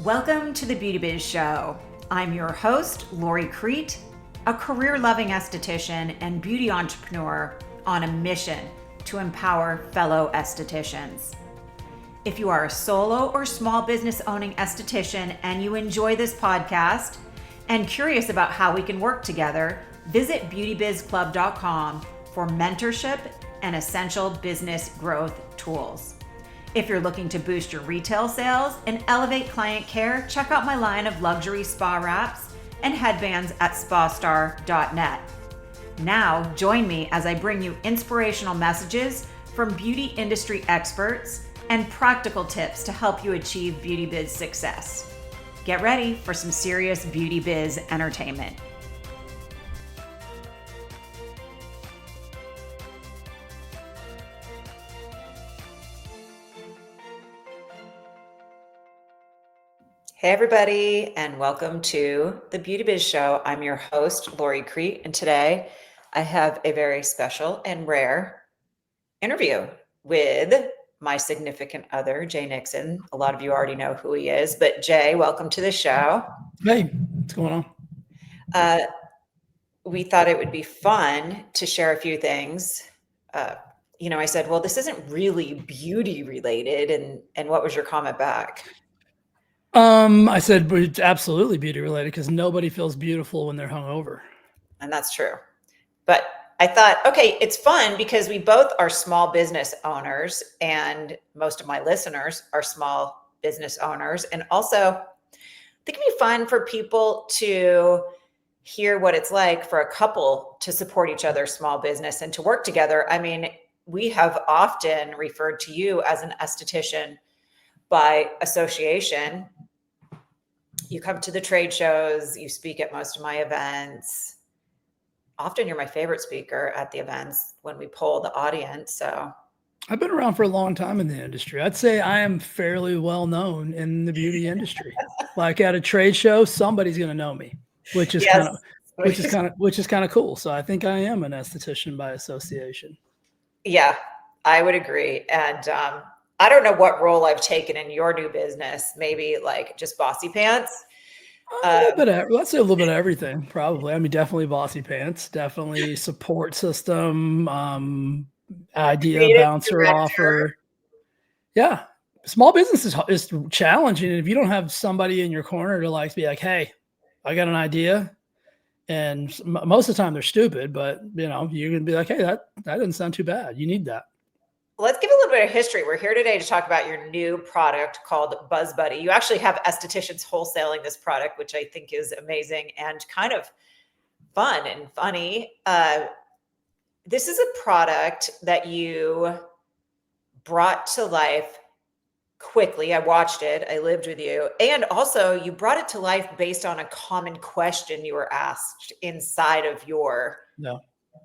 Welcome to the Beauty Biz Show. I'm your host, Lori Crete, a career-loving esthetician and beauty entrepreneur on a mission to empower fellow estheticians. If you are a solo or small business owning esthetician and you enjoy this podcast and curious about how we can work together, visit beautybizclub.com for mentorship and essential business growth tools. If you're looking to boost your retail sales and elevate client care, check out my line of luxury spa wraps and headbands at spastar.net. Now, join me as I bring you inspirational messages from beauty industry experts and practical tips to help you achieve beauty biz success. Get ready for some serious beauty biz entertainment. Hey everybody, and welcome to the Beauty Biz Show. I'm your host, Lori Crete, and today I have a very special and rare interview with my significant other, Jay Nixon. A lot of you already know who he is, but Jay, welcome to the show. Hey, what's going on? We thought it would be fun to share a few things. I said, well, this isn't really beauty related. And what was your comment back? I said, but it's absolutely beauty related because nobody feels beautiful when they're hungover. And that's true. But I thought, okay, it's fun because we both are small business owners and most of my listeners are small business owners. And also, I think it'd be fun for people to hear what it's like for a couple to support each other's small business and to work together. I mean, we have often referred to you as an esthetician by association. You come to the trade shows, you speak at most of my events. Often you're my favorite speaker at the events when we poll the audience. So I've been around for a long time in the industry. I'd say I am fairly well known in the beauty industry. Like at a trade show, somebody's going to know me, which is kind of cool. So I think I am an esthetician by association. Yeah, I would agree. And I don't know what role I've taken in your new business. Maybe like just bossy pants. Let's say a little bit of everything, probably. I mean, definitely bossy pants, definitely support system, idea bouncer director. Offer. Yeah. Small business is challenging. And if you don't have somebody in your corner to be like, hey, I got an idea. And most of the time they're stupid, but you're going to be like, hey, that doesn't sound too bad. You need that. Let's give a little bit of history. We're here today to talk about your new product called Buzz Buddy. You actually have estheticians wholesaling this product, which I think is amazing and kind of fun and funny. This is a product that you brought to life quickly. I watched it. I lived with you. And also you brought it to life based on a common question you were asked inside of your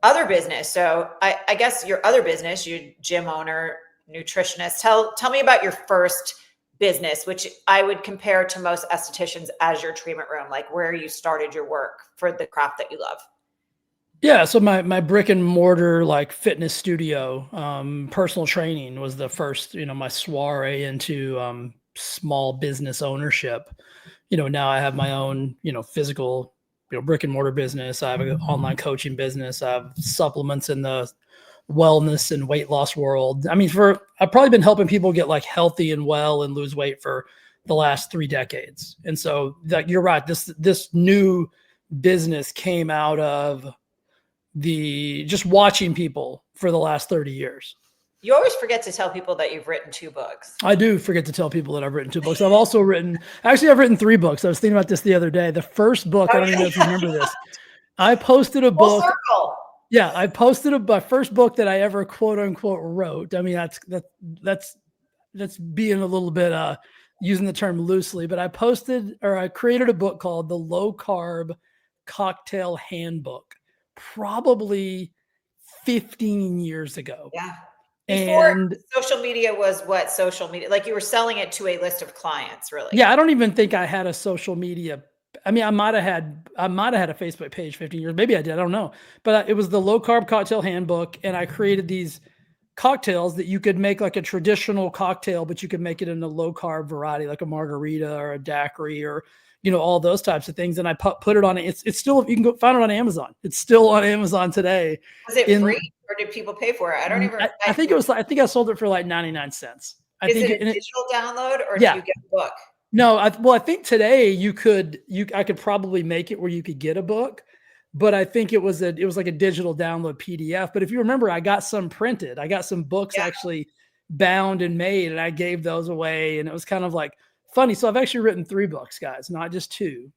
other business. So I guess your other business, you gym owner, nutritionist, tell me about your first business, which I would compare to most estheticians as your treatment room, like where you started your work for the craft that you love. Yeah. So my brick and mortar, like fitness studio, personal training was the first, my soiree into small business ownership. Now I have my own, physical brick and mortar business. I have an online coaching business. I have supplements in the wellness and weight loss world. I mean, I've probably been helping people get like healthy and well and lose weight for the last 3 decades. And so you're right. This new business came out of just watching people for the last 30 years. You always forget to tell people that you've written 2 books. I do forget to tell people that I've written 2 books. I've written 3 books. I was thinking about this the other day. The first book, I don't even know if you remember this. I posted a book. Circle. Yeah, I posted my first book that I ever quote unquote wrote. I mean, that's being a little bit using the term loosely, but I created a book called The Low Carb Cocktail Handbook, probably 15 years ago. Yeah. Before social media was what social media, like you were selling it to a list of clients, really. Yeah. I don't even think I had a social media. I mean, I might've had a Facebook page 15 years. Maybe I did. I don't know, but it was the Low Carb Cocktail Handbook. And I created these cocktails that you could make like a traditional cocktail, but you could make it in a low carb variety, like a margarita or a daiquiri or, all those types of things. And I put it on it. It's still, you can go find it on Amazon. It's still on Amazon today. Was it free or did people pay for it? I don't even. I think it was. I think I sold it for like 99 cents. Is it a digital download or yeah. do you get a book? No, I think today I could probably make it where you could get a book, but I think it was like a digital download PDF. But if you remember, I got some printed. I got some books actually bound and made, and I gave those away, and it was kind of like funny. So I've actually written 3 books, guys, not just 2.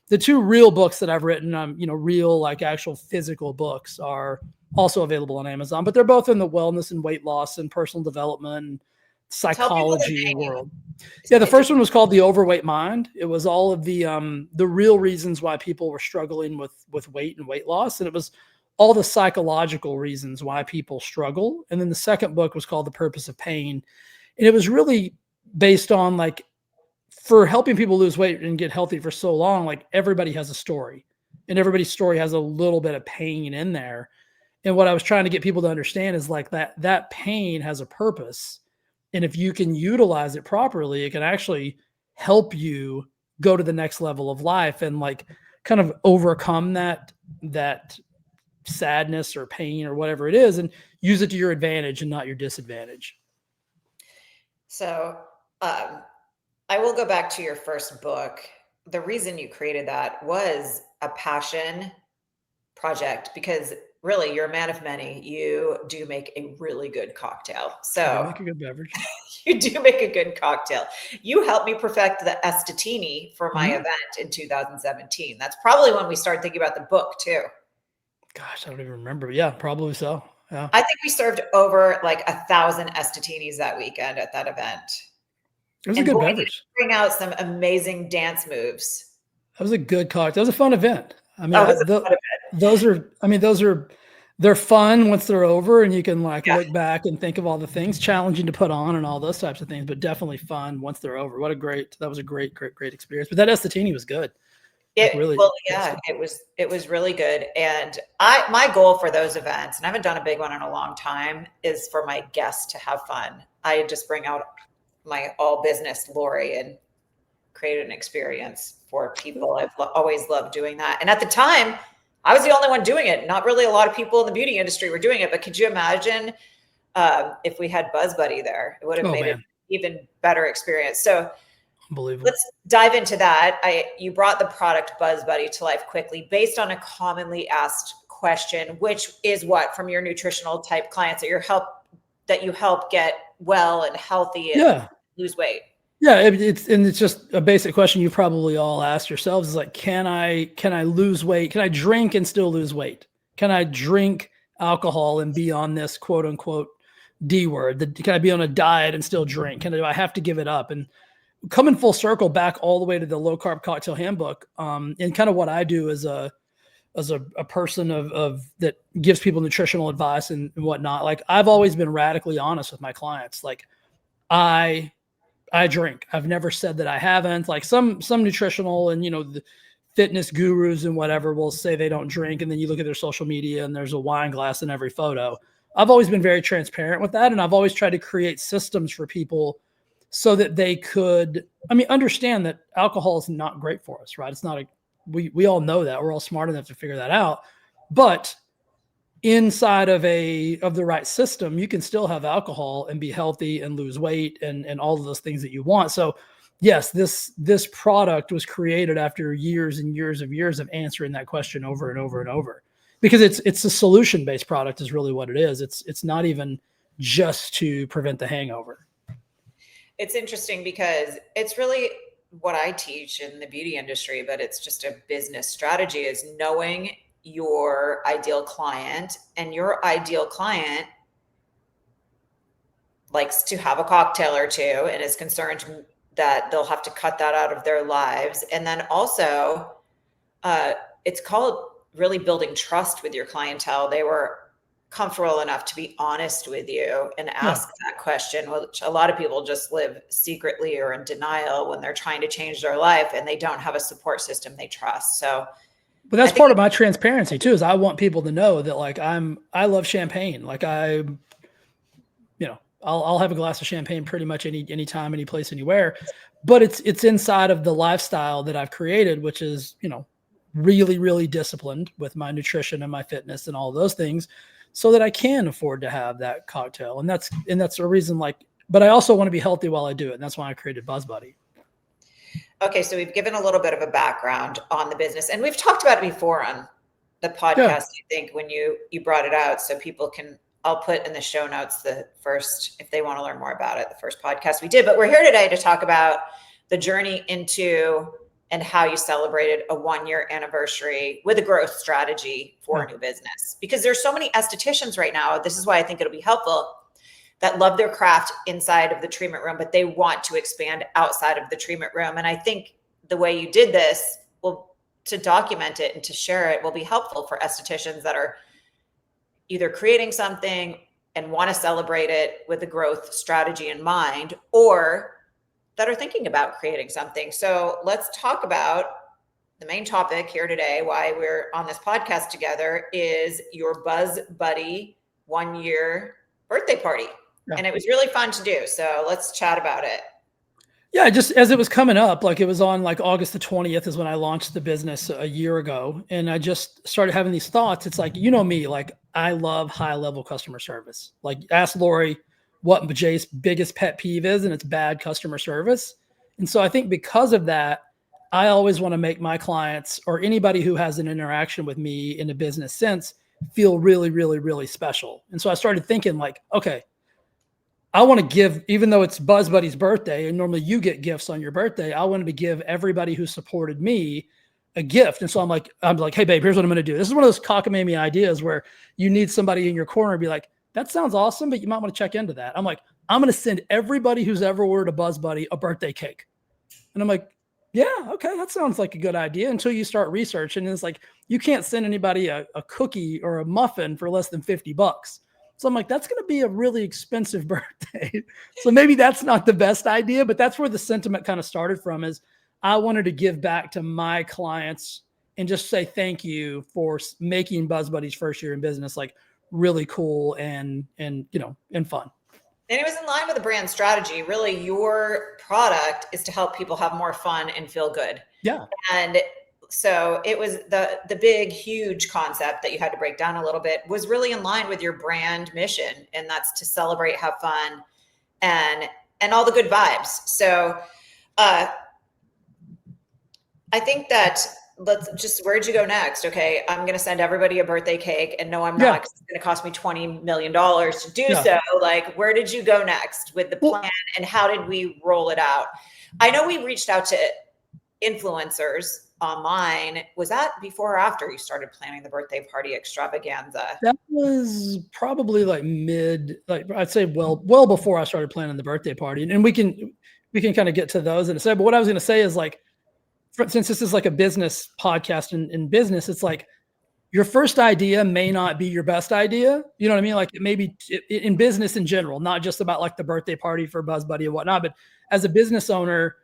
The 2 real books that I've written, real like actual physical books are also available on Amazon, but they're both in the wellness and weight loss and personal development and psychology world. Yeah, the first one was called The Overweight Mind. It was all of the real reasons why people were struggling with weight and weight loss, and it was all the psychological reasons why people struggle. And then the second book was called The Purpose of Pain, and it was really based on like, for helping people lose weight and get healthy for so long, like everybody has a story, and everybody's story has a little bit of pain in there. And what I was trying to get people to understand is like that pain has a purpose. And if you can utilize it properly, it can actually help you go to the next level of life and like kind of overcome that sadness or pain or whatever it is, and use it to your advantage and not your disadvantage. So I will go back to your first book. The reason you created that was a passion project, because really you're a man of many. You do make a really good cocktail. So make a good beverage. You do make a good cocktail. You helped me perfect the Estetini for my event in 2017. That's probably when we started thinking about the book too. Gosh, I don't even remember. Yeah, probably so. Yeah. I think we served over like 1,000 Estetinis that weekend at that event. It was a good beverage. Bring out some amazing dance moves. That was a good cocktail. That was a fun event. I mean, they're fun once they're over, and you can look back and think of all the things, challenging to put on and all those types of things, but definitely fun once they're over. That was a great experience. But that Estetini was good. It was really good. And my goal for those events, and I haven't done a big one in a long time, is for my guests to have fun. I just bring out my all business Lori and create an experience for people. I've always loved doing that. And at the time, I was the only one doing it. Not really a lot of people in the beauty industry were doing it, but could you imagine if we had Buzz Buddy there? It would have made it an even better experience. So unbelievable. Let's dive into that. You brought the product Buzz Buddy to life quickly based on a commonly asked question, which is what, from your nutritional type clients that you help get well and healthy and lose weight. Yeah, it's just a basic question you probably all asked yourselves, is like, can I lose weight? Can I drink and still lose weight? Can I drink alcohol and be on this quote unquote D word? Can I be on a diet and still drink? Do I have to give it up? And coming full circle back all the way to the low carb cocktail handbook, and kind of what I do as a person of that gives people nutritional advice and whatnot. Like, I've always been radically honest with my clients. Like, I drink. I've never said that I haven't. Like some nutritional and, the fitness gurus and whatever will say they don't drink. And then you look at their social media and there's a wine glass in every photo. I've always been very transparent with that. And I've always tried to create systems for people so that they could, understand that alcohol is not great for us, right? It's not we all know that. We're all smart enough to figure that out. But inside of the right system, you can still have alcohol and be healthy and lose weight and all of those things that you want. So yes, this product was created after years and years of answering that question over and over and over, because it's a solution-based product is really what it is. It's not even just to prevent the hangover. It's interesting because it's really what I teach in the beauty industry, but it's just a business strategy, is knowing your ideal client, and your ideal client likes to have a cocktail or two and is concerned that they'll have to cut that out of their lives. And then also it's called really building trust with your clientele. They were comfortable enough to be honest with you and ask that question, which a lot of people just live secretly or in denial when they're trying to change their life and they don't have a support system they trust. So But that's part of my transparency too, is I want people to know that like I love champagne. Like I'll have a glass of champagne pretty much any time, any place, anywhere. But it's inside of the lifestyle that I've created, which is, really, really disciplined with my nutrition and my fitness and all those things, so that I can afford to have that cocktail. And that's a reason, like, but I also want to be healthy while I do it. And that's why I created BuzzBuddy. Okay, so we've given a little bit of a background on the business, and we've talked about it before on the podcast. Yeah. I think when you brought it out, so people can, I'll put in the show notes the first, if they want to learn more about it, the first podcast we did. But we're here today to talk about the journey into and how you celebrated a 1-year anniversary with a growth strategy for a new business. Because there's so many estheticians right now. This is why I think it'll be helpful, that love their craft inside of the treatment room, but they want to expand outside of the treatment room. And I think the way you did this to document it and to share it will be helpful for estheticians that are either creating something and want to celebrate it with a growth strategy in mind, or that are thinking about creating something. So let's talk about the main topic here today, why we're on this podcast together, is your BuzzBuddy 1-year birthday party. Yeah. And it was really fun to do. So let's chat about it. Yeah, just as it was coming up, like it was on like August the 20th is when I launched the business a year ago. And I just started having these thoughts. It's like, me, like I love high level customer service. Like ask Lori what Jay's biggest pet peeve is, and it's bad customer service. And so I think because of that, I always want to make my clients or anybody who has an interaction with me in a business sense feel really, really, really special. And so I started thinking like, okay, I want to give, even though it's BuzzBuddy's birthday, and normally you get gifts on your birthday, I wanted to give everybody who supported me a gift. And so I'm like, hey babe, here's what I'm going to do. This is one of those cockamamie ideas where you need somebody in your corner to be like, that sounds awesome, but you might want to check into that. I'm like, I'm going to send everybody who's ever ordered a BuzzBuddy a birthday cake. And I'm like, yeah, okay, that sounds like a good idea, until you start researching. And it's like, you can't send anybody a cookie or a muffin for less than $50. So I'm like, that's going to be a really expensive birthday. So maybe that's not the best idea, but that's where the sentiment kind of started from, is I wanted to give back to my clients and just say thank you for making BuzzBuddy's first year in business like really cool and fun. And it was in line with the brand strategy. Really, your product is to help people have more fun and feel good. Yeah. And so it was the big, huge concept that you had to break down a little bit was really in line with your brand mission. And that's to celebrate, have fun, and all the good vibes. So I think that where'd you go next? Okay, I'm going to send everybody a birthday cake, and no, I'm not, because it's going to cost me $20 million to do so. Like, where did you go next with the plan, and how did we roll it out? I know we reached out to influencers online. Was that before or after you started planning the birthday party extravaganza? That was probably like I'd say well before I started planning the birthday party. And we can kind of get to those in a second. But what I was going to say is, like, since this is like a business podcast in business, it's like your first idea may not be your best idea. You know what I mean? Like maybe in business in general, not just about like the birthday party for BuzzBuddy and whatnot, but as a business owner,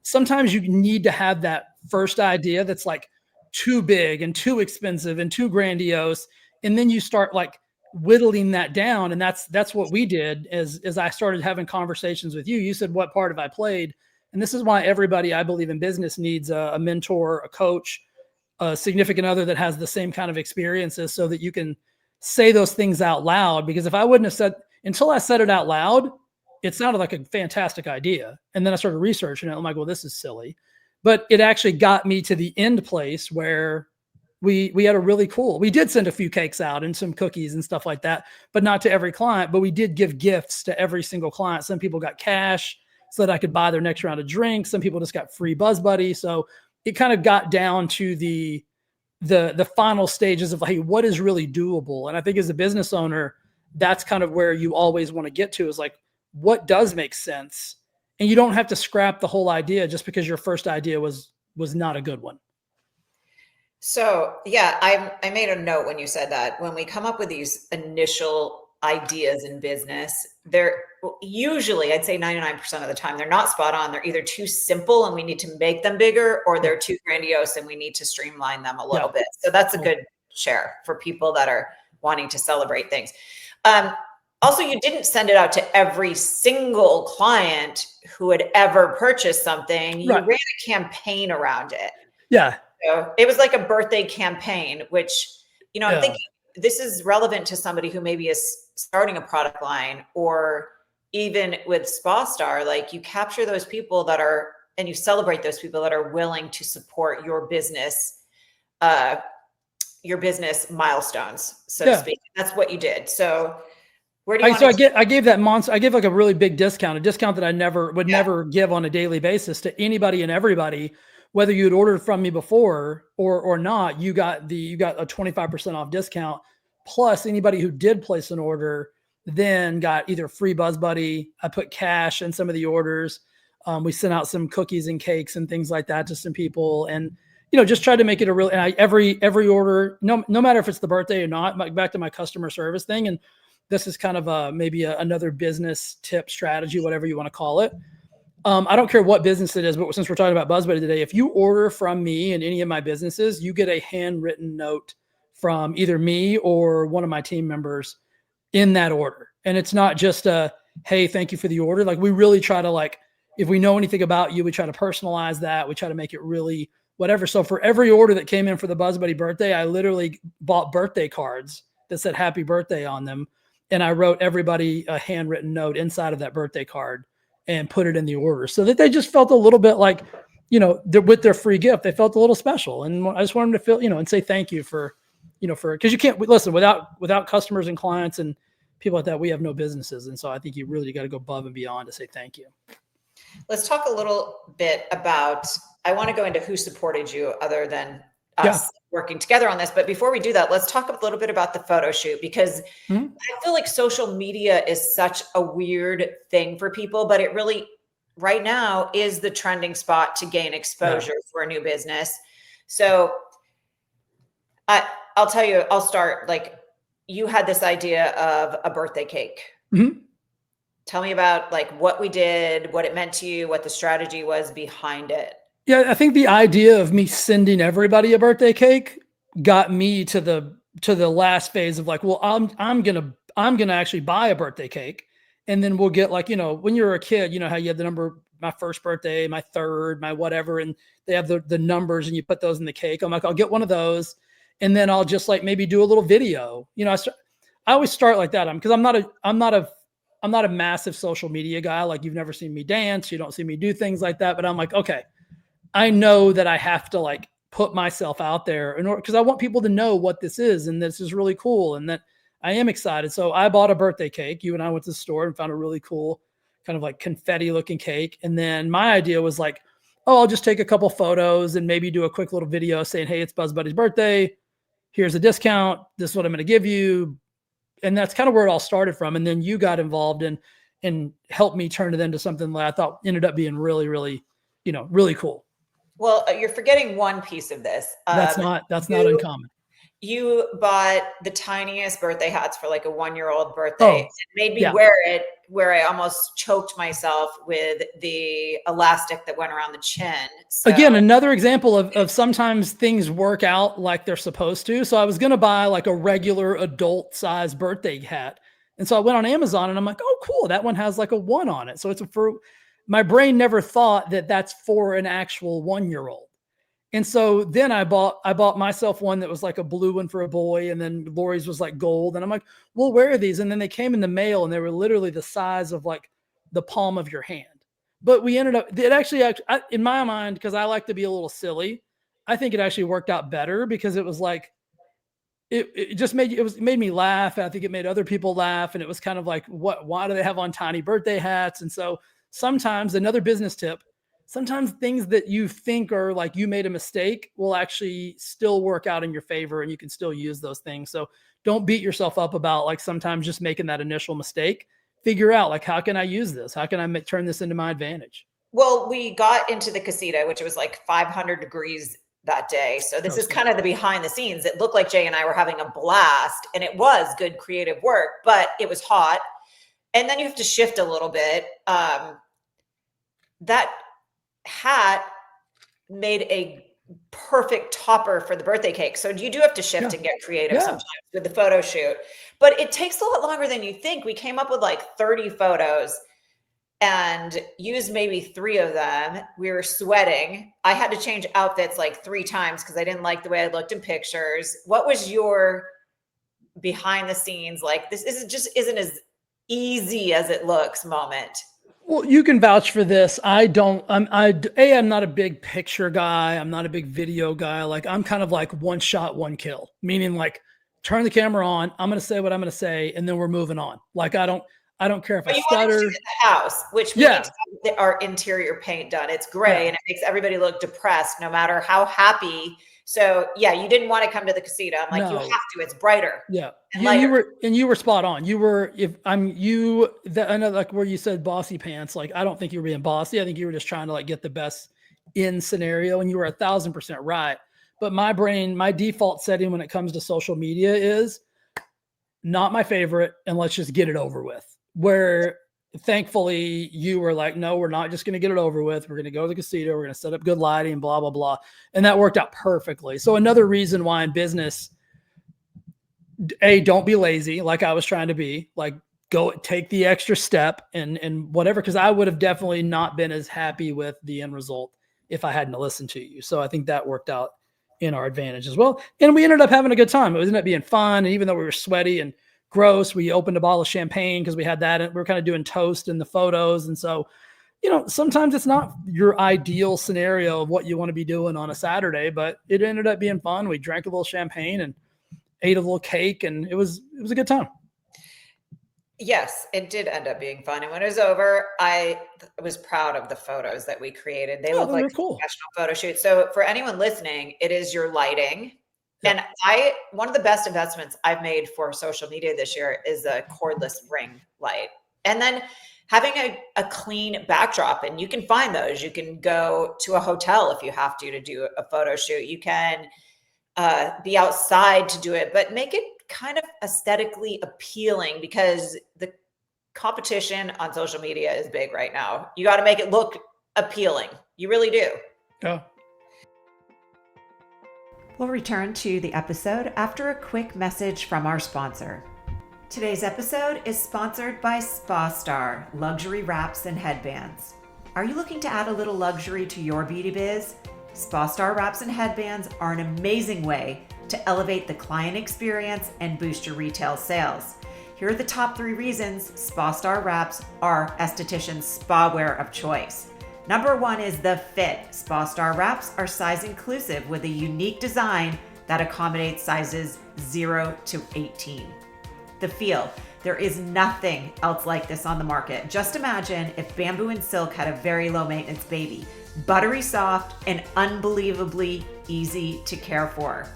sometimes you need to have that first idea that's like too big and too expensive and too grandiose. And then you start like whittling that down. And that's what we did as I started having conversations with you. You said, what part have I played? And this is why everybody, I believe, in business needs a mentor, a coach, a significant other that has the same kind of experiences, so that you can say those things out loud. Because if I wouldn't have said, until I said it out loud, it sounded like a fantastic idea. And then I started researching it. I'm like, well, this is silly. But it actually got me to the end place where we had a really cool, we did send a few cakes out and some cookies and stuff like that, but not to every client. But we did give gifts to every single client. Some people got cash so that I could buy their next round of drinks. Some people just got free BuzzBuddy. So it kind of got down to the final stages of, hey, what is really doable? And I think as a business owner, that's kind of where you always want to get to, is like, what does make sense? And you don't have to scrap the whole idea just because your first idea was not a good one. So yeah, I made a note when you said that. When we come up with these initial ideas in business, they're usually, I'd say 99% of the time, they're not spot on. They're either too simple and we need to make them bigger, or they're too grandiose and we need to streamline them a little bit. So that's a good share for people that are wanting to celebrate things. Also, you didn't send it out to every single client who had ever purchased something. You ran a campaign around it. Yeah. So it was like a birthday campaign, which, you know, I'm thinking this is relevant to somebody who maybe is starting a product line, or even with Spa Star, like you capture those people that are, and you celebrate those people that are willing to support your business milestones, so to speak. That's what you did. So where do you I gave like a really big discount, a discount that I would never give on a daily basis to anybody and everybody, whether you had ordered from me before or not. You got a 25% off discount, plus anybody who did place an order then got either free Buzz Buddy. I put cash in some of the orders. We sent out some cookies and cakes and things like that to some people, and just tried to make it a real. And every order, no matter if it's the birthday or not, back to my customer service thing. And this is kind of maybe another business tip, strategy, whatever you want to call it. I don't care what business it is, but since we're talking about Buzz Buddy today, if you order from me in any of my businesses, you get a handwritten note from either me or one of my team members in that order. And it's not just hey, thank you for the order. Like, we really try to, like, if we know anything about you, we try to personalize that. We try to make it really whatever. So for every order that came in for the Buzz Buddy birthday, I literally bought birthday cards that said happy birthday on them. And I wrote everybody a handwritten note inside of that birthday card and put it in the order, so that they just felt a little bit like, with their free gift, they felt a little special. And I just want them to feel, and say thank you for, because you can't listen without customers and clients and people like that. We have no businesses. And so I think you really got to go above and beyond to say thank you. Let's talk a little bit about, I want to go into who supported you other than us working together on this. But before we do that, let's talk a little bit about the photo shoot, because I feel like social media is such a weird thing for people, but it really right now is the trending spot to gain exposure for a new business. So I'll tell you, I'll start, like, you had this idea of a birthday cake. Tell me about, like, what we did, what it meant to you, what the strategy was behind it. Yeah, I think the idea of me sending everybody a birthday cake got me to the last phase of, like, well, I'm gonna actually buy a birthday cake, and then we'll get, like, when you're a kid, how you have the number, my first birthday, my third, my whatever, and they have the numbers, and you put those in the cake. I'm like, I'll get one of those, and then I'll just, like, maybe do a little video. I always start like that. Because I'm not a massive social media guy. Like, you've never seen me dance, you don't see me do things like that. But I'm like, okay, I know that I have to, like, put myself out there in order, because I want people to know what this is, and this is really cool, and that I am excited. So I bought a birthday cake. You and I went to the store and found a really cool kind of like confetti looking cake. And then my idea was like, oh, I'll just take a couple photos and maybe do a quick little video saying, hey, it's Buzz Buddy's birthday. Here's a discount. This is what I'm going to give you. And that's kind of where it all started from. And then you got involved and helped me turn it into something that I thought ended up being really, really, really cool. Well, you're forgetting one piece of this. That's not uncommon. You bought the tiniest birthday hats for, like, a 1-year-old birthday. It made me wear it, where I almost choked myself with the elastic that went around the chin. So, again, another example of sometimes things work out like they're supposed to. So I was going to buy, like, a regular adult size birthday hat. And so I went on Amazon and I'm like, oh, cool. That one has, like, a 1 on it. So my brain never thought that that's for an actual 1-year-old. And so then I bought myself one that was like a blue one for a boy, and then Lori's was like gold. And I'm like, we'll wear these. And then they came in the mail, and they were literally the size of, like, the palm of your hand. But we ended up, in my mind, because I like to be a little silly, I think it actually worked out better, because it was like, it just made me laugh. I think it made other people laugh. And it was kind of like, why do they have on tiny birthday hats? And so sometimes, another business tip, sometimes things that you think are like you made a mistake will actually still work out in your favor, and you can still use those things. So don't beat yourself up about, like, sometimes just making that initial mistake. Figure out, like, how can I use this? How can I turn this into my advantage? Well, we got into the casita, which was like 500 degrees that day. So this Oh, is cool. kind of the behind the scenes. It looked like Jay and I were having a blast, and it was good creative work, but it was hot. And then you have to shift a little bit. That hat made a perfect topper for the birthday cake. So you do have to shift Yeah. and get creative Yeah. sometimes with the photo shoot, but it takes a lot longer than you think. We came up with like 30 photos and used maybe 3 of them. We were sweating. I had to change outfits like 3 times because I didn't like the way I looked in pictures. What was your behind the scenes, like, this isn't as easy as it looks moment? Well, you can vouch for this. I don't, I'm not a big picture guy. I'm not a big video guy. Like I'm kind of like one shot, one kill, meaning like turn the camera on. I'm going to say what I'm going to say. And then we're moving on. Like I don't care if I But you wanted to do stutter. it in the house, which we need Yeah. to get our interior paint done. It's Yeah. gray and it makes everybody look depressed no matter how happy. So yeah, you didn't want to come to the casita. I'm like, you have No. to, it's brighter Yeah. and You lighter. were spot on. You were, if I'm you, that I know like where you said bossy pants, like I don't think you were being bossy. I think you were just trying to like get the best in scenario and you were 1,000% right. But my default setting when it comes to social media is not my favorite and let's just get it over with. Where thankfully you were like, no, we're not just going to get it over with. We're going to go to the casino. We're going to set up good lighting, blah, blah, blah. And that worked out perfectly. So another reason why in business, don't be lazy like I was trying to be, like go take the extra step and whatever, because I would have definitely not been as happy with the end result if I hadn't listened to you. So I think that worked out in our advantage as well. And we ended up having a good time. It ended up being fun. And even though we were sweaty and gross, we opened a bottle of champagne because we had that and we were kind of doing toast in the photos. And so, sometimes it's not your ideal scenario of what you want to be doing on a Saturday, but it ended up being fun. We drank a little champagne and ate a little cake, and it was a good time. Yes, it did end up being fun. And when it was over, I was proud of the photos that we created. They look Those like are a cool. professional photo shoot. So for anyone listening, it is your lighting. Yeah. And one of the best investments I've made for social media this year is a cordless ring light. And then having a clean backdrop, and you can find those. You can go to a hotel if you have to do a photo shoot. You can be outside to do it, but make it kind of aesthetically appealing because the competition on social media is big right now. You got to make it look appealing. You really do. Yeah. We'll return to the episode after a quick message from our sponsor. Today's episode is sponsored by Spa Star Luxury Wraps and Headbands. Are you looking to add a little luxury to your beauty biz? Spa Star Wraps and Headbands are an amazing way to elevate the client experience and boost your retail sales. Here are the top 3 reasons Spa Star Wraps are estheticians' spa wear of choice. Number 1 is the fit. Spa Star Wraps are size inclusive with a unique design that accommodates sizes 0 to 18. The feel. There is nothing else like this on the market. Just imagine if bamboo and silk had a very low maintenance baby. Buttery soft and unbelievably easy to care for.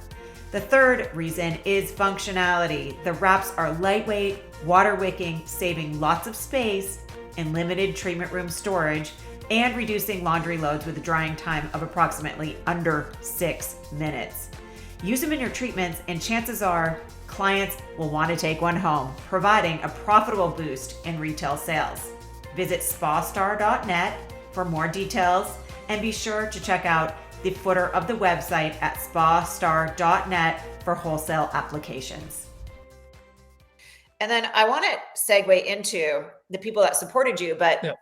The third reason is functionality. The wraps are lightweight, water wicking, saving lots of space and limited treatment room storage, and reducing laundry loads with a drying time of approximately under 6 minutes. Use them in your treatments and chances are clients will want to take one home, providing a profitable boost in retail sales. Visit spastar.net for more details and be sure to check out the footer of the website at spastar.net for wholesale applications. And then I want to segue into the people that supported you, but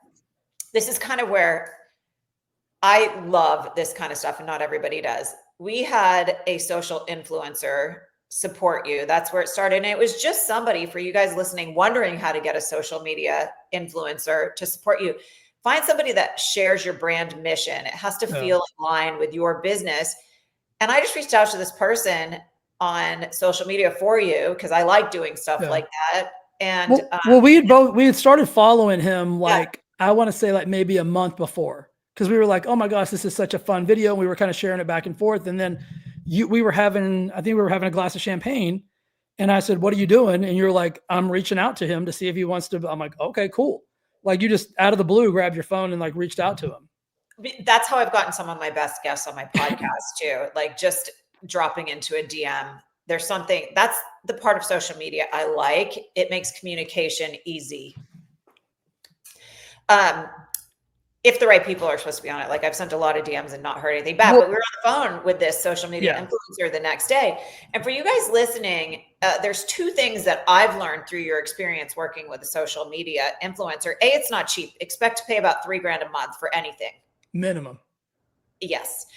this is kind of where I love this kind of stuff and not everybody does. We had a social influencer support you. That's where it started. And it was just somebody, for you guys listening, wondering how to get a social media influencer to support you. Find somebody that shares your brand mission. It has to feel in line with your business. And I just reached out to this person on social media for you because I like doing stuff like that. And we had started following him like I want to say like maybe a month before, because we were like, oh my gosh, this is such a fun video. And we were kind of sharing it back and forth. And then I think we were having a glass of champagne. And I said, what are you doing? And you're like, I'm reaching out to him to see if he wants to. I'm like, okay, cool. Like you just out of the blue grabbed your phone and like reached out to him. That's how I've gotten some of my best guests on my podcast too. Like just dropping into a DM. There's something that's the part of social media I like. It makes communication easy. If the right people are supposed to be on it. Like I've sent a lot of DMs and not heard anything back, but we were on the phone with this social media influencer the next day. And for you guys listening, there's two things that I've learned through your experience working with a social media influencer. A, it's not cheap. Expect to pay about $3,000 a month for anything. Minimum. Yes.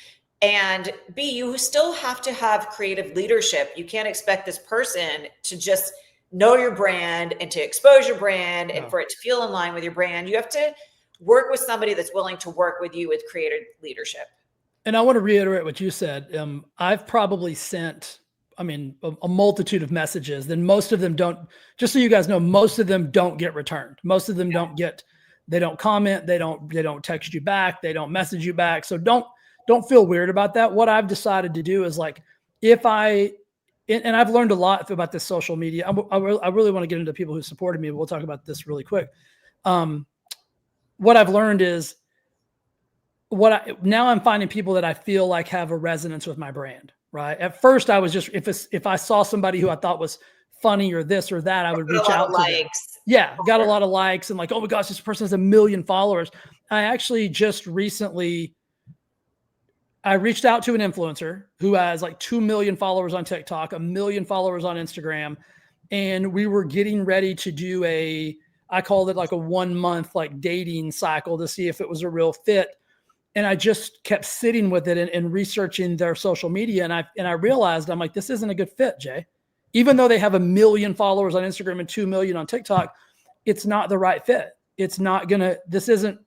And B, you still have to have creative leadership. You can't expect this person to just know your brand and to expose your brand and for it to feel in line with your brand. You have to work with somebody that's willing to work with you with creative leadership. And I want to reiterate what you said. I've probably sent, a multitude of messages. Then most of them don't, just so you guys know, most of them don't get returned. Most of them they don't comment. They don't text you back. They don't message you back. So don't feel weird about that. What I've decided to do is like, and I've learned a lot about this social media. I really want to get into people who supported me. We'll talk about this really quick. What I've learned is now I'm finding people that I feel like have a resonance with my brand, right? At first I was just, if I saw somebody who I thought was funny or this or that, I would reach out to them. Yeah. Got a lot of likes and like, oh my gosh, this person has 1 million followers. I actually just recently, I reached out to an influencer who has like 2 million followers on TikTok, 1 million followers on Instagram. And we were getting ready to do I called it like a 1 month like dating cycle to see if it was a real fit. And I just kept sitting with it and researching their social media. And I realized I'm like, this isn't a good fit, Jay. Even though they have 1 million followers on Instagram and 2 million on TikTok, it's not the right fit. It's not gonna, this isn't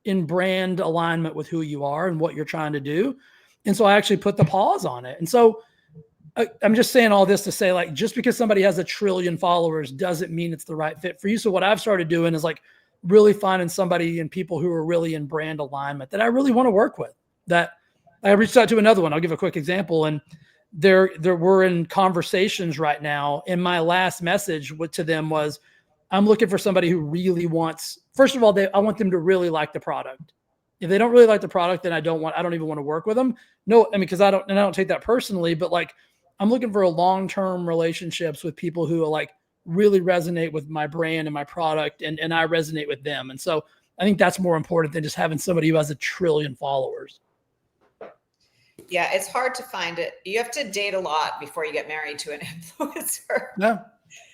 in brand alignment with who you are and what you're trying to do. And so I actually put the pause on it. And so I'm just saying all this to say, like, just because somebody has 1 trillion followers doesn't mean it's the right fit for you. So what I've started doing is like really finding somebody and people who are really in brand alignment that I really want to work with. That I reached out to another one. I'll give a quick example. And we're in conversations right now. And my last message to them was, I'm looking for somebody who really wants, first of all, I want them to really like the product. If they don't really like the product, then I don't even want to work with them. No, because I don't take that personally, but like, I'm looking for a long-term relationships with people who are like really resonate with my brand and my product and I resonate with them. And so I think that's more important than just having somebody who has 1 trillion followers. Yeah. It's hard to find it. You have to date a lot before you get married to an influencer. Yeah.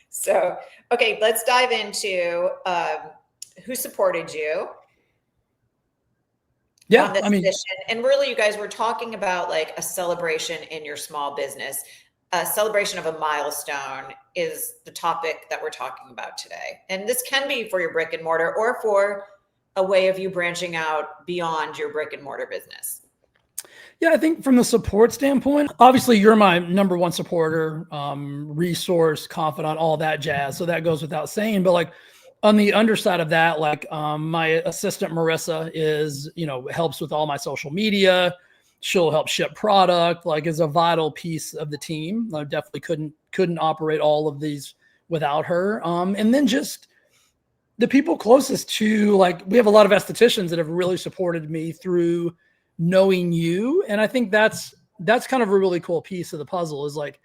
So, okay, let's dive into who supported you. Yeah, on this position. And really, you guys were talking about like a celebration in your small business. A celebration of a milestone is the topic that we're talking about today. And this can be for your brick and mortar or for a way of you branching out beyond your brick and mortar business. Yeah, I think from the support standpoint, obviously you're my number one supporter, resource, confidant, all that jazz. So that goes without saying. But like on the underside of that, like my assistant Marissa helps with all my social media. She'll help ship product, like is a vital piece of the team. I definitely couldn't operate all of these without her. And then just the people closest to, like, we have a lot of estheticians that have really supported me through knowing you. And I think that's kind of a really cool piece of the puzzle is like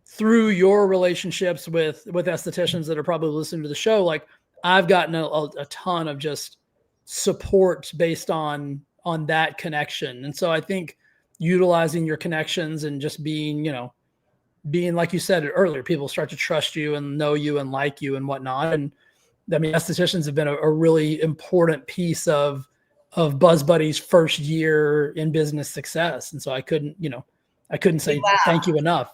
through your relationships with estheticians that are probably listening to the show, like I've gotten a ton of just support based on that connection. And so I think utilizing your connections and just being like you said earlier, people start to trust you and know you and like you and whatnot. And I mean, estheticians have been a really important piece of BuzzBuddy's first year in business success. And so I couldn't say thank you enough.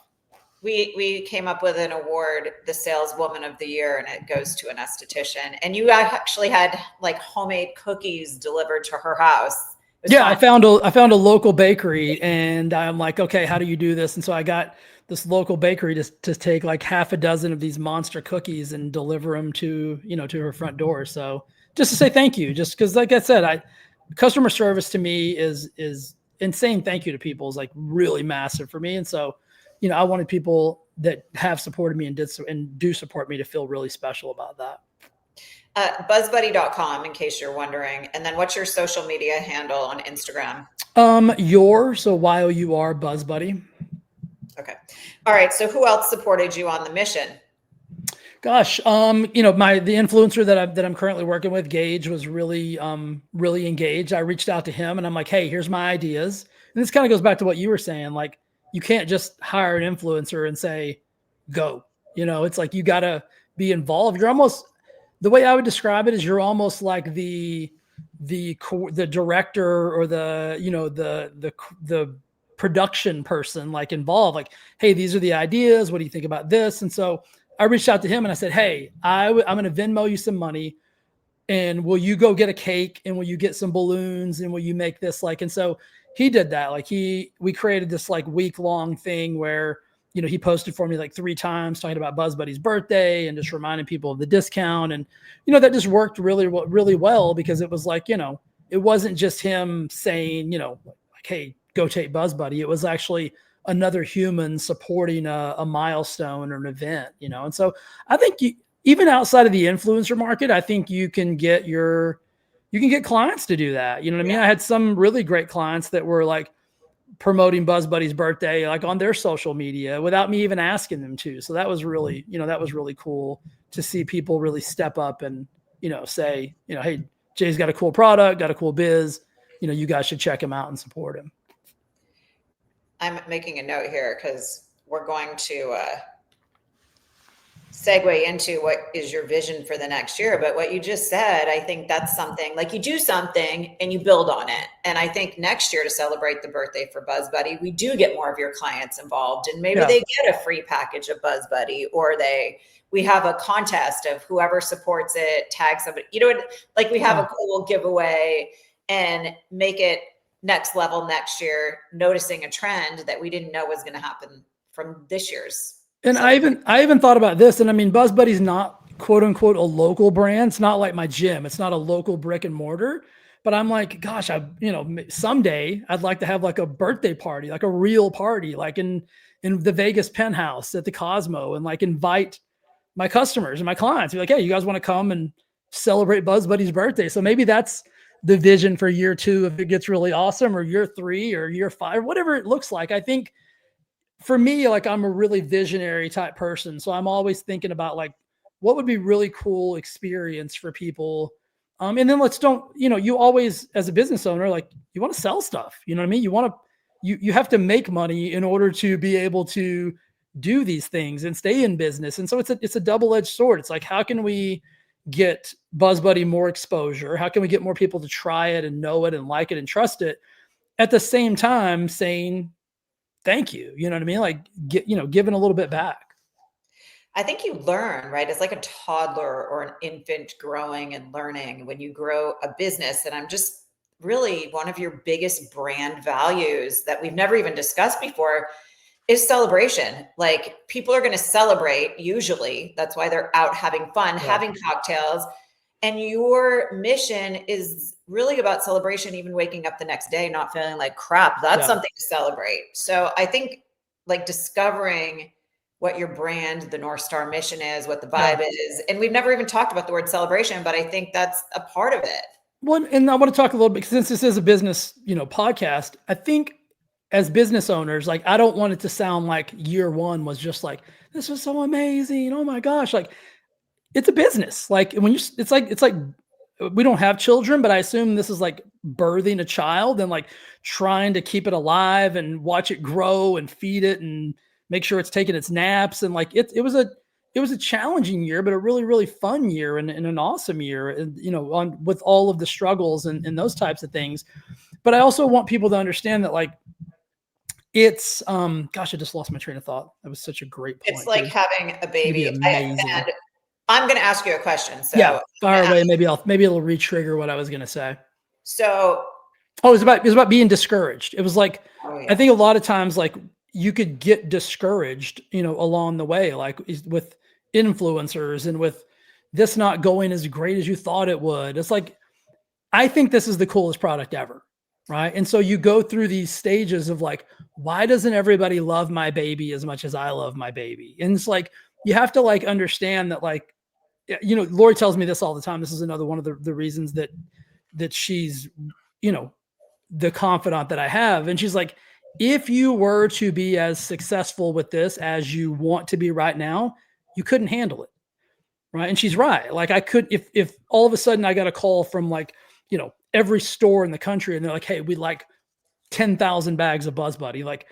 We came up with an award, the saleswoman of the year, and it goes to an esthetician. And you actually had like homemade cookies delivered to her house. Yeah, I found a local bakery and I'm like, okay, how do you do this? And so I got this local bakery to take like half a dozen of these monster cookies and deliver them to her front door. So just to say thank you, just because like I said, customer service to me is insane. Thank you to people is like really massive for me. And so, I wanted people that have supported me and do support me to feel really special about that. BuzzBuddy.com, in case you're wondering. And then what's your social media handle on Instagram? So YOUR BuzzBuddy. Okay. All right. So who else supported you on the mission? Gosh, the influencer that I'm currently working with, Gage, was really engaged. I reached out to him and I'm like, hey, here's my ideas. And this kind of goes back to what you were saying. Like, you can't just hire an influencer and say, go. It's like you gotta be involved. You're almost, the way I would describe it is you're almost like the director or the production person, like involved, like, hey, these are the ideas. What do you think about this? And so I reached out to him and I said, hey, I'm going to Venmo you some money, and will you go get a cake, and will you get some balloons, and will you make this like, and so he did that. Like we created this like week-long thing where, he posted for me like 3 times talking about BuzzBuddy's birthday and just reminding people of the discount. And, that just worked really, really well, because it was like, it wasn't just him saying, like, hey, go take BuzzBuddy. It was actually another human supporting a milestone or an event, And so I think even outside of the influencer market, I think you can get clients to do that. You know what I mean? I had some really great clients that were like promoting BuzzBuddy's birthday, like on their social media without me even asking them to. So that was really, that was really cool to see people really step up and, say, hey, Jay's got a cool product, got a cool biz, you guys should check him out and support him. I'm making a note here because we're going to segue into what is your vision for the next year. But what you just said, I think that's something, like, you do something and you build on it. And I think next year, to celebrate the birthday for BuzzBuddy, we do get more of your clients involved, and maybe they get a free package of BuzzBuddy, or we have a contest of whoever supports it, tag somebody, like we have a cool giveaway, and make it next level next year, noticing a trend that we didn't know was going to happen from this year's. And I even thought about this, and I mean, BuzzBuddy's not quote unquote a local brand. It's not like my gym. It's not a local brick and mortar, but I'm like, gosh, someday I'd like to have like a birthday party, like a real party, like in the Vegas penthouse at the Cosmo, and like invite my customers and my clients. Be like, hey, you guys want to come and celebrate BuzzBuddy's birthday? So maybe that's the vision for year 2, if it gets really awesome, or year 3 or year 5, whatever it looks like. I think for me, like, I'm a really visionary type person. So I'm always thinking about like, what would be really cool experience for people. And then you always, as a business owner, like, you want to sell stuff, you know what I mean? You have to make money in order to be able to do these things and stay in business. And so it's a double-edged sword. It's like, how can we get BuzzBuddy more exposure? How can we get more people to try it and know it and like it and trust it, at the same time saying thank you? You know what I mean? Like, giving a little bit back. I think you learn, right? It's like a toddler or an infant growing and learning when you grow a business. And I'm just really, one of your biggest brand values that we've never even discussed before is celebration. Like, people are going to celebrate, usually. That's why they're out having fun, having cocktails. And your mission is really about celebration, even waking up the next day, not feeling like crap. That's something to celebrate. So I think, like, discovering what your brand, the North Star mission is, what the vibe is. And we've never even talked about the word celebration, but I think that's a part of it. Well, and I want to talk a little bit, since this is a business, podcast. I think as business owners, like, I don't want it to sound like year 1 was just like, this was so amazing, oh my gosh. Like, it's a business. Like, it's like we don't have children, but I assume this is like birthing a child and like trying to keep it alive and watch it grow and feed it and make sure it's taking its naps. And like, it was a challenging year, but a really, really fun year and an awesome year, and, with all of the struggles and those types of things. But I also want people to understand that, like, it's, gosh, I just lost my train of thought. That was such a great point. It's like having a baby. Amazing. And I'm going to ask you a question. So yeah, fire away. Maybe it'll re-trigger what I was going to say. So, it was about being discouraged. It was like, I think a lot of times, like, you could get discouraged, along the way, like with influencers and with this not going as great as you thought it would. It's like, I think this is the coolest product ever. Right. And so you go through these stages of like, why doesn't everybody love my baby as much as I love my baby? And it's like, you have to like understand that, like, Lori tells me this all the time. This is another one of the reasons that she's, the confidant that I have. And she's like, if you were to be as successful with this as you want to be right now, you couldn't handle it. Right. And she's right. Like I could, if all of a sudden I got a call from like, every store in the country and they're like, hey, we'd like 10,000 bags of Buzz Buddy, like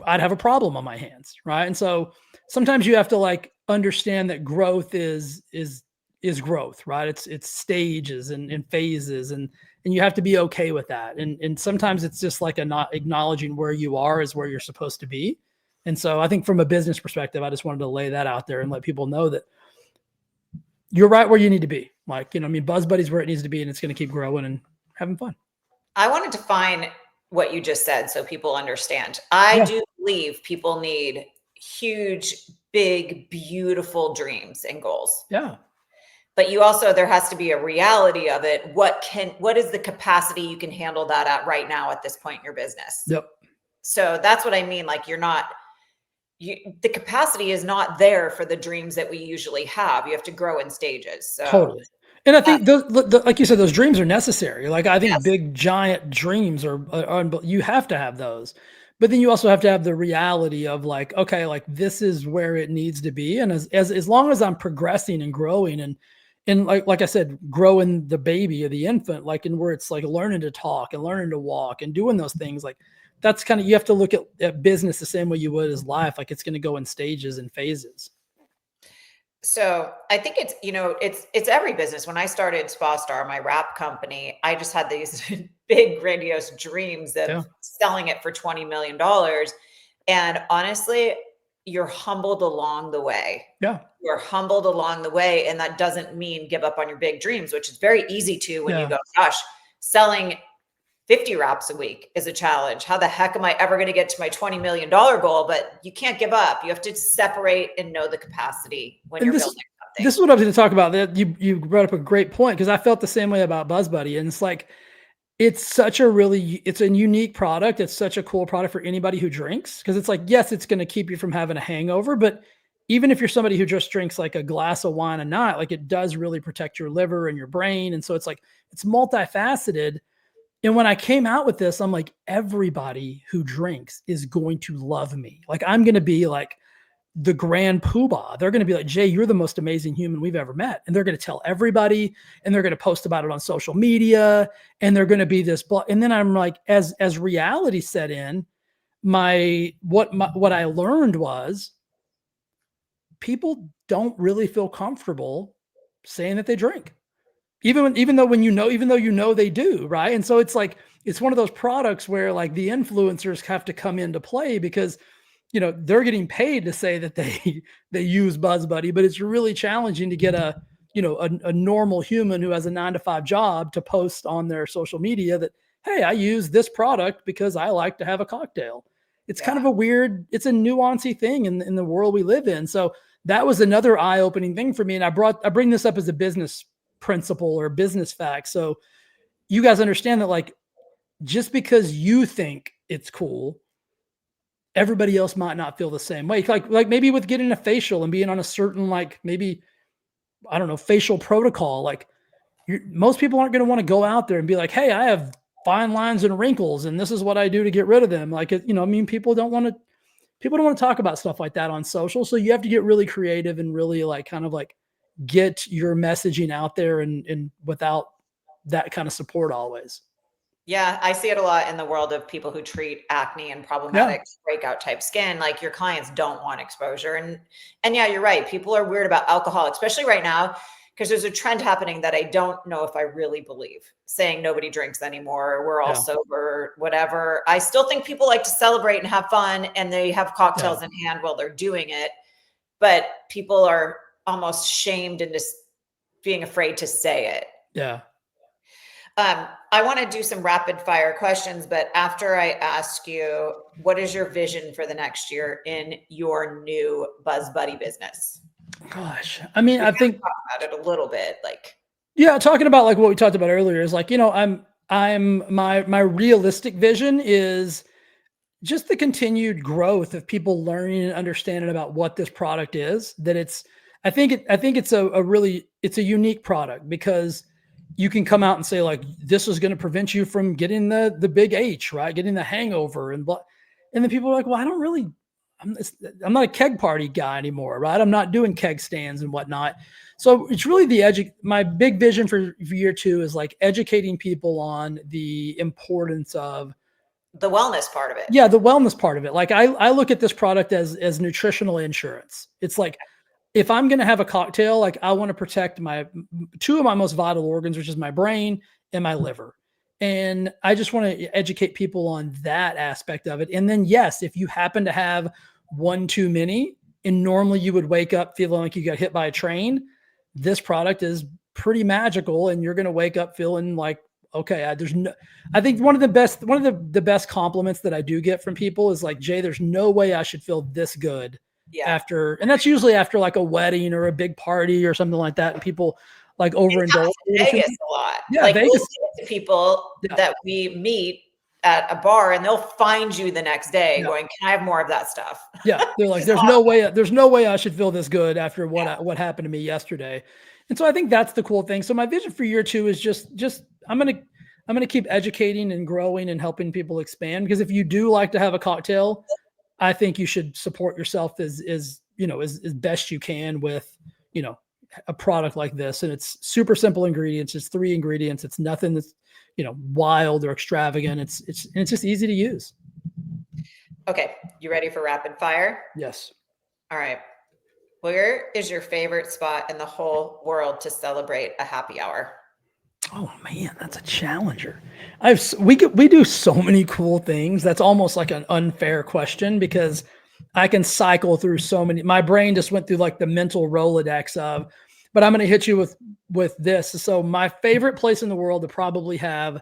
I'd have a problem on my hands. Right. And so sometimes you have to like understand that growth is growth, right? It's stages and phases and you have to be okay with that. And sometimes it's just like not acknowledging where you are is where you're supposed to be. And so I think from a business perspective, I just wanted to lay that out there and let people know that you're right where you need to be. Like, Buzz Buddy's where it needs to be and it's going to keep growing and having fun. I want to define what you just said so people understand. I do believe people need huge, big, beautiful dreams and goals. Yeah. But there has to be a reality of it. What is the capacity you can handle that at right now at this point in your business? Yep. So that's what I mean. Like the capacity is not there for the dreams that we usually have. You have to grow in stages. So. Totally. And I think like you said, those dreams are necessary. Like I think big, giant dreams are you have to have those, but then you also have to have the reality of like, okay, like this is where it needs to be. And as long as I'm progressing and growing and like I said, growing the baby or the infant, like in where it's like learning to talk and learning to walk and doing those things, like that's kind of, you have to look at business the same way you would as life. Like it's going to go in stages and phases. So I think it's every business. When I started Spa Star, my wrap company, I just had these big grandiose dreams of selling it for $20 million. And honestly, you're humbled along the way. Yeah. You're humbled along the way. And that doesn't mean give up on your big dreams, which is very easy to when you go, gosh, selling 50 wraps a week is a challenge. How the heck am I ever going to get to my $20 million goal? But you can't give up. You have to separate and know the capacity when you're building something. This is what I was going to talk about. That you brought up a great point because I felt the same way about Buzz Buddy. And it's like, it's a unique product. It's such a cool product for anybody who drinks. Cause it's like, yes, it's going to keep you from having a hangover, but even if you're somebody who just drinks like a glass of wine a night, like it does really protect your liver and your brain. And so it's like, it's multifaceted. And when I came out with this, I'm like, everybody who drinks is going to love me. Like I'm going to be like the grand poobah. They're going to be like, Jay, you're the most amazing human we've ever met. And they're going to tell everybody and they're going to post about it on social media. And they're going to be this. And then I'm like, as reality set in, what I learned was people don't really feel comfortable saying that they drink. Even though they do, right? And so it's like, it's one of those products where like the influencers have to come into play because, they're getting paid to say that they use Buzz Buddy, but it's really challenging to get a normal human who has a 9-to-5 job to post on their social media that, hey, I use this product because I like to have a cocktail. It's kind of it's a nuancy thing in the world we live in. So that was another eye-opening thing for me. And I bring this up as a business principle or business fact. So you guys understand that like, just because you think it's cool, everybody else might not feel the same way. Like maybe with getting a facial and being on a certain, like maybe, I don't know, facial protocol, like most people aren't going to want to go out there and be like, hey, I have fine lines and wrinkles and this is what I do to get rid of them. Like, people don't want to talk about stuff like that on social. So you have to get really creative and really like kind of like get your messaging out there and without that kind of support always. Yeah, I see it a lot in the world of people who treat acne and problematic breakout type skin. Like your clients don't want exposure. And yeah, you're right. People are weird about alcohol, especially right now, because there's a trend happening that I don't know if I really believe, saying nobody drinks anymore. We're all sober, whatever. I still think people like to celebrate and have fun and they have cocktails in hand while they're doing it. But people are almost shamed into being afraid to say it. Yeah. I want to do some rapid fire questions, but after I ask you, what is your vision for the next year in your new Buzz Buddy business? Gosh, I mean, I think talk about it a little bit, like, talking about like what we talked about earlier is like, my realistic vision is just the continued growth of people learning and understanding about what this product is, that I think it's it's a unique product because you can come out and say like, this is going to prevent you from getting the big H, right? Getting the hangover and then people are like, well, I don't really, I'm not a keg party guy anymore, right? I'm not doing keg stands and whatnot. So it's really my big vision for year 2 is like educating people on the importance of the wellness part of it. Yeah, the wellness part of it. Like I look at this product as nutritional insurance. It's like, if I'm going to have a cocktail, like I want to protect my 2 of my most vital organs, which is my brain and my liver. And I just want to educate people on that aspect of it. And then, yes, if you happen to have one too many, and normally you would wake up feeling like you got hit by a train, this product is pretty magical. And you're going to wake up feeling like, okay, I think one of the best compliments that I do get from people is like, Jay, there's no way I should feel this good after, and that's usually after like a wedding or a big party or something like that. And people like overindulge. Vegas a lot. Yeah, like Vegas. We'll say to people that we meet at a bar and they'll find you the next day going, can I have more of that stuff? Yeah. They're like, there's no way I should feel this good after what happened to me yesterday. And so I think that's the cool thing. So my vision for year 2 is just I'm going to keep educating and growing and helping people expand, because if you do like to have a cocktail, I think you should support yourself as best you can with, a product like this. And it's super simple ingredients. It's 3 ingredients. It's nothing that's, wild or extravagant. It's just easy to use. Okay. You ready for rapid fire? Yes. All right. Where is your favorite spot in the whole world to celebrate a happy hour? Oh man, that's a challenger. We do so many cool things. That's almost like an unfair question because I can cycle through so many. My brain just went through like the mental Rolodex of, but I'm going to hit you with this. So my favorite place in the world to probably have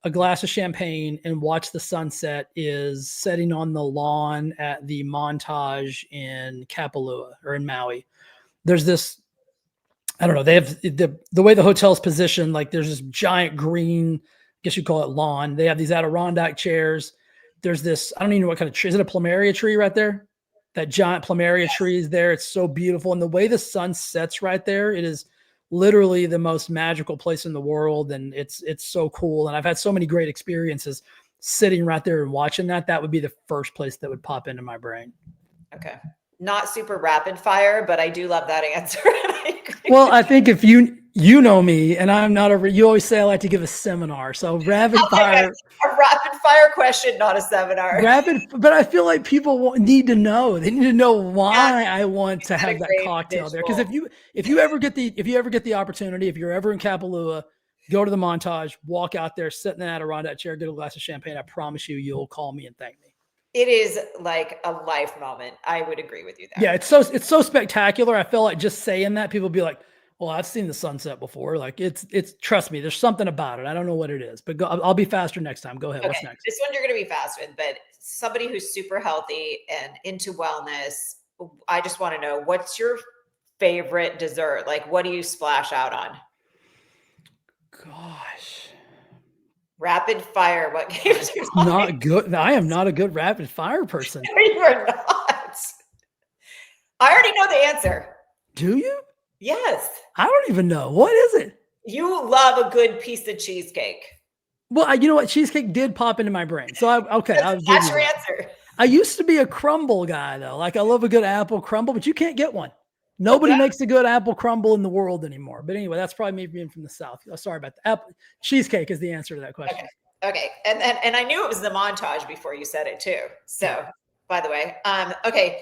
a glass of champagne and watch the sunset is sitting on the lawn at the Montage in Kapalua or in Maui. There's this, I don't know, they have the way the hotel's positioned, like there's this giant green, I guess you call it lawn. They have these Adirondack chairs. There's this, I don't even know what kind of tree. Is it a plumeria tree right there? That giant plumeria tree is there. It's so beautiful. And the way the sun sets right there, it is literally the most magical place in the world. And it's so cool. And I've had so many great experiences sitting right there and watching that. That would be the first place that would pop into my brain. Okay. Not super rapid fire, but I do love that answer. Well, I think if you know me, and I'm not you always say I like to give a seminar. So rapid fire. A rapid fire question, not a seminar. But I feel like people need to know. They need to know why I want to have that cocktail there. Because if you ever get the opportunity, if you're ever in Kapalua, go to the Montage, walk out there, sit in the Adirondack chair, get a glass of champagne. I promise you'll call me and thank me. It is like a life moment. I would agree with you there. Yeah, it's so spectacular. I feel like just saying that, people be like, well, I've seen the sunset before. Like it's trust me, there's something about it. I don't know what it is, but I'll be faster next time. Go ahead. Okay. What's next? This one you're going to be fast with, but somebody who's super healthy and into wellness, I just want to know, what's your favorite dessert? Like, what do you splash out on? Gosh. Rapid fire. What games are not good? I am not a good rapid fire person. No, you are not. I already know the answer. Do you? Yes. I don't even know. What is it? You love a good piece of cheesecake. Well, you know what? Cheesecake did pop into my brain. So that's your answer. I used to be a crumble guy though. Like I love a good apple crumble, but you can't get one. Nobody makes a good apple crumble in the world anymore. But anyway, that's probably me being from the South. Oh, sorry about that. Cheesecake is the answer to that question. Okay. And I knew it was the Montage before you said it too. So by the way, okay.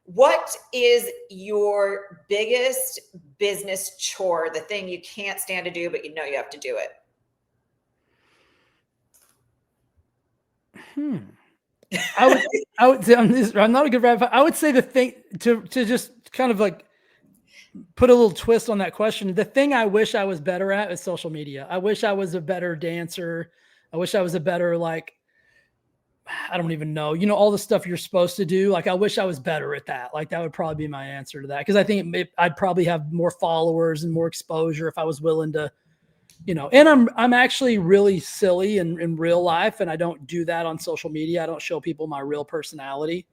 What is your biggest business chore? The thing you can't stand to do, but you know you have to do it. I would say I'm not a good rapper. I would say the thing to just kind of like put a little twist on that question. The thing I wish I was better at is social media. I wish I was a better dancer. I wish I was a better, like, I don't even know, all the stuff you're supposed to do. Like, I wish I was better at that. Like, that would probably be my answer to that. Cause I think I'd probably have more followers and more exposure if I was willing to, and I'm actually really silly in real life. And I don't do that on social media. I don't show people my real personality.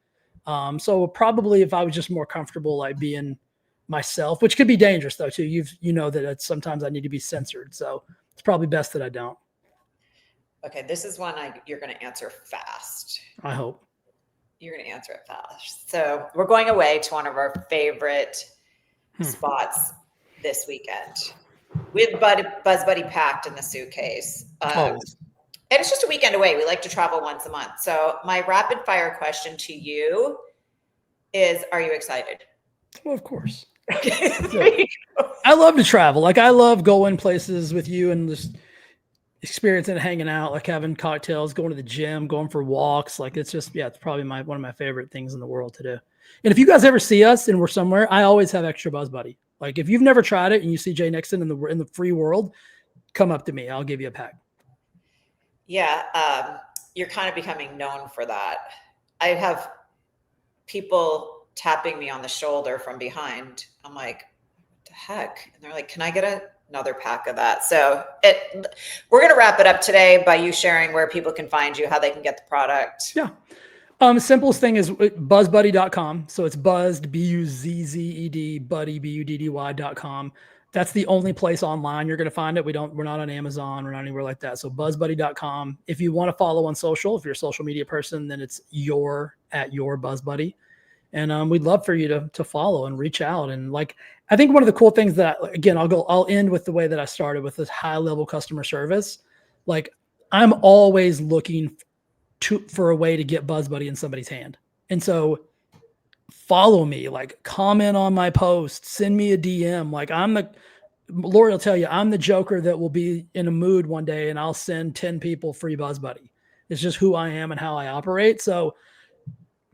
So probably if I was just more comfortable, like being myself, which could be dangerous though too. You know that sometimes I need to be censored, so it's probably best that I don't. Okay, this is one you're going to answer fast. I hope. You're going to answer it fast. So we're going away to one of our favorite spots this weekend with Buzz Buddy packed in the suitcase. And it's just a weekend away. We like to travel once a month. So my rapid fire question to you is, are you excited? Well, of course. I love to travel. Like I love going places with you and just experiencing hanging out, like having cocktails, going to the gym, going for walks. Like it's just, it's probably one of my favorite things in the world to do. And if you guys ever see us and we're somewhere, I always have extra Buzz Buddy. Like if you've never tried it and you see Jay Nixon in the free world, come up to me. I'll give you a pack. Yeah. You're kind of becoming known for that. I have people tapping me on the shoulder from behind. I'm like, what the heck? And they're like, can I get another pack of that? So we're going to wrap it up today by you sharing where people can find you, how they can get the product. Yeah. Simplest thing is buzzbuddy.com. So it's buzzed, BUZZED, buddy, BUDDY.com. That's the only place online you're going to find it. We're not on Amazon. We're not anywhere like that. So buzzbuddy.com. If you want to follow on social, if you're a social media person, then it's at your buzzbuddy. And we'd love for you to follow and reach out. And like, I think one of the cool things that, again, I'll end with the way that I started with this high level customer service. Like I'm always looking for a way to get Buzz Buddy in somebody's hand. And so follow me, like comment on my post, send me a DM. Like Lori will tell you, I'm the joker that will be in a mood one day and I'll send 10 people free Buzz Buddy. It's just who I am and how I operate. So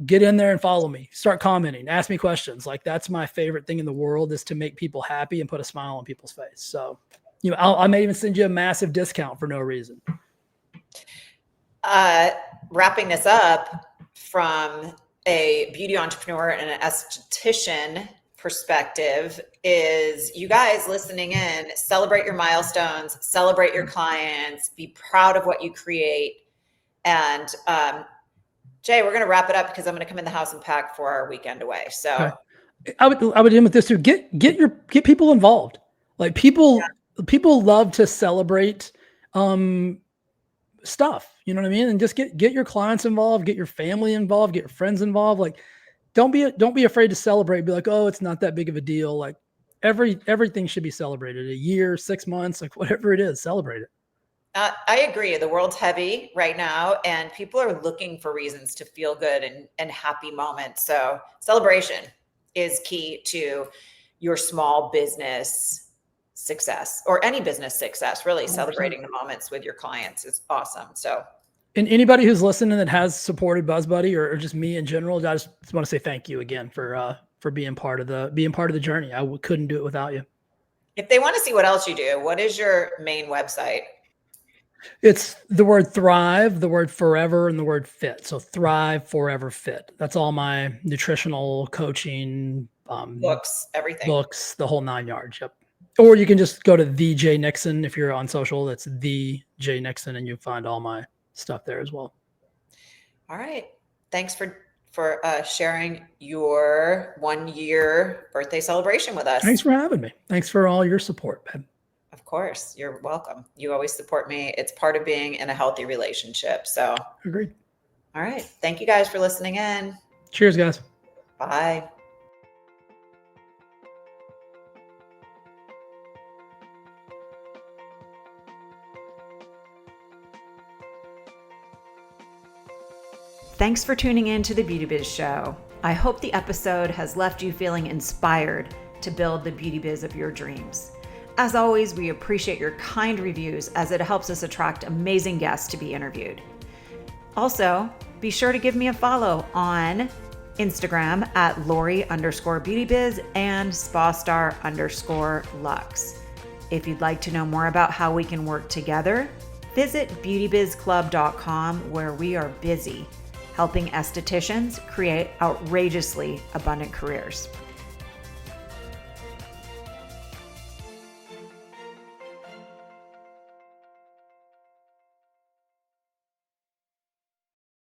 get in there and follow me, start commenting, ask me questions. Like that's my favorite thing in the world, is to make people happy and put a smile on people's face. So, I may even send you a massive discount for no reason. Wrapping this up from a beauty entrepreneur and an esthetician perspective is, you guys listening in, celebrate your milestones, celebrate your clients, be proud of what you create. And Jay, we're going to wrap it up because I'm going to come in the house and pack for our weekend away. So okay. I would end with this too. Get people involved. Like people love to celebrate stuff, you know what I mean? And just get your clients involved, get your family involved, get your friends involved. Like don't be afraid to celebrate. Be like, oh, it's not that big of a deal. Like everything should be celebrated. A year, 6 months, like whatever it is, celebrate it. I agree. The world's heavy right now and people are looking for reasons to feel good and happy moments. So celebration is key to your small business success, or any business success, really. 100%. Celebrating the moments with your clients is awesome. So, and anybody who's listening that has supported Buzz Buddy or just me in general, I just want to say thank you again for being part of the journey. I couldn't do it without you. If they want to see what else you do, what is your main website? It's the word thrive, the word forever, and the word fit. So Thrive Forever Fit. That's all my nutritional coaching, books, everything. Books, the whole 9 yards. Yep. Or you can just go to the Jay Nixon if you're on social. That's the Jay Nixon, and you'll find all my stuff there as well. All right. Thanks for sharing your 1 year birthday celebration with us. Thanks for having me. Thanks for all your support, babe. Of course. You're welcome. You always support me. It's part of being in a healthy relationship. So agreed. All right. Thank you guys for listening in. Cheers, guys. Bye. Thanks for tuning in to the Beauty Biz Show. I hope the episode has left you feeling inspired to build the beauty biz of your dreams. As always, we appreciate your kind reviews as it helps us attract amazing guests to be interviewed. Also, be sure to give me a follow on Instagram at Lori_BeautyBiz and SpaStar_Lux. If you'd like to know more about how we can work together, visit beautybizclub.com, where we are busy helping estheticians create outrageously abundant careers.